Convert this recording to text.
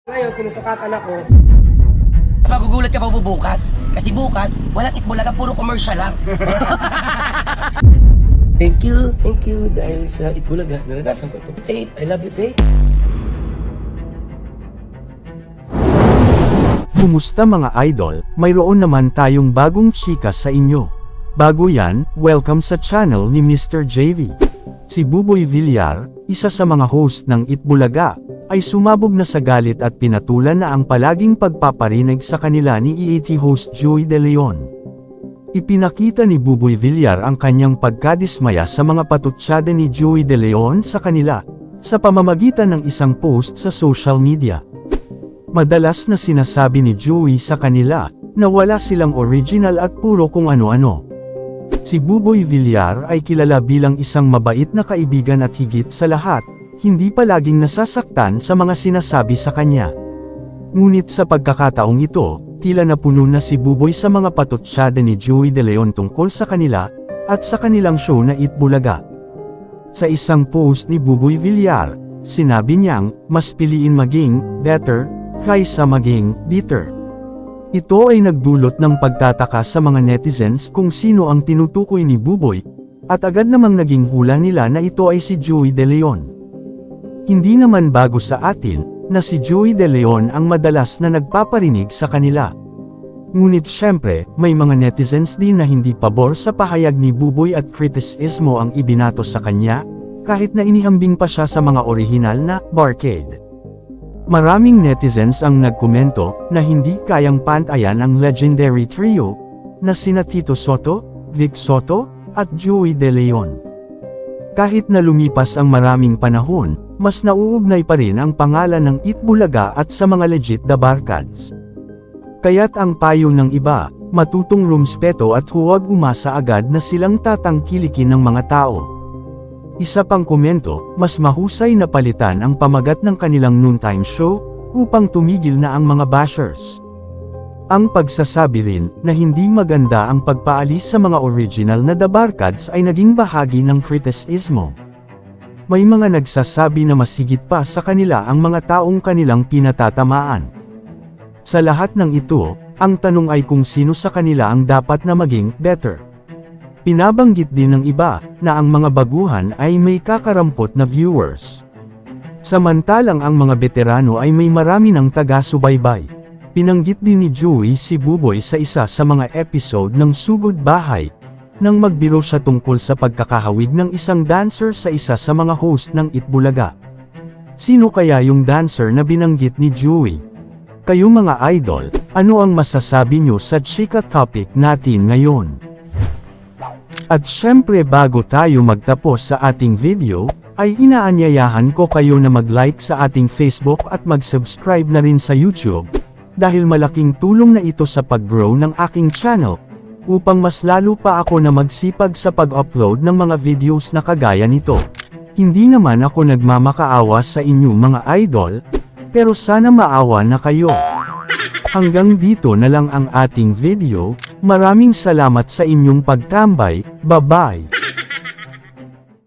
Ngayon, sinusukatan ako. Magugulat ka pa bukas. Kasi bukas, walang Itbulaga, puro commercial lang. Thank you. Dahil sa Itbulaga, naranasan ko ito. Tape, I love you, Tape. Kumusta mga idol, mayroon naman tayong bagong chika sa inyo. Bago yan, welcome sa channel ni Mr. JV. Si Buboy Villar, isa sa mga host ng Itbulaga, ay sumabog na sa galit at pinatulan na ang palaging pagpaparinig sa kanila ni EAT host Joey De Leon. Ipinakita ni Buboy Villar ang kanyang pagkadismaya sa mga patutsada ni Joey De Leon sa kanila, sa pamamagitan ng isang post sa social media. Madalas na sinasabi ni Joey sa kanila, na wala silang original at puro kung ano-ano. Si Buboy Villar ay kilala bilang isang mabait na kaibigan at higit sa lahat, hindi palaging nasasaktan sa mga sinasabi sa kanya. Ngunit sa pagkakataong ito, tila napuno na si Buboy sa mga patutsada ni Joey De Leon tungkol sa kanila, at sa kanilang show na Itbulaga. Sa isang post ni Buboy Villar, sinabi niyang, mas piliin maging better, kaysa maging bitter. Ito ay nagdulot ng pagtataka sa mga netizens kung sino ang tinutukoy ni Buboy, at agad namang naging hula nila na ito ay si Joey De Leon. Hindi naman bago sa atin, na si Joey De Leon ang madalas na nagpaparinig sa kanila. Ngunit syempre, may mga netizens din na hindi pabor sa pahayag ni Buboy at kritisismo ang ibinato sa kanya, kahit na inihambing pa siya sa mga orihinal na barcade. Maraming netizens ang nagkomento na hindi kayang pantayan ang legendary trio na sina Tito Soto, Vic Soto, at Joey De Leon. Kahit na lumipas ang maraming panahon, mas nauugnay pa rin ang pangalan ng Itbulaga at sa mga legit na barkads. Kaya't ang payo ng iba, matutong rumspeto at huwag umasa agad na silang tatangkilikin ng mga tao. Isa pang komento, mas mahusay na palitan ang pamagat ng kanilang noontime show, upang tumigil na ang mga bashers. Ang pagsasabi rin, na hindi maganda ang pagpaalis sa mga original na The Barkads ay naging bahagi ng kritisismo. May mga nagsasabi na mas higit pa sa kanila ang mga taong kanilang pinatatamaan. Sa lahat ng ito, ang tanong ay kung sino sa kanila ang dapat na maging better. Pinabanggit din ng iba, na ang mga baguhan ay may kakarampot na viewers. Samantalang ang mga veterano ay may marami ng taga-subaybay. Pinanggit din ni Joey si Buboy sa isa sa mga episode ng Sugod Bahay, nang magbiro siya tungkol sa pagkakahawig ng isang dancer sa isa sa mga host ng Itbulaga. Sino kaya yung dancer na binanggit ni Joey? Kayo mga idol, ano ang masasabi nyo sa chika topic natin ngayon? At syempre bago tayo magtapos sa ating video, ay inaanyayahan ko kayo na mag-like sa ating Facebook at mag-subscribe na rin sa YouTube, dahil malaking tulong na ito sa pag-grow ng aking channel, upang mas lalo pa ako na magsipag sa pag-upload ng mga videos na kagaya nito. Hindi naman ako nagmamakaawa sa inyo mga idol, pero sana maawa na kayo. Hanggang dito na lang ang ating video, maraming salamat sa inyong pagtambay, bye-bye!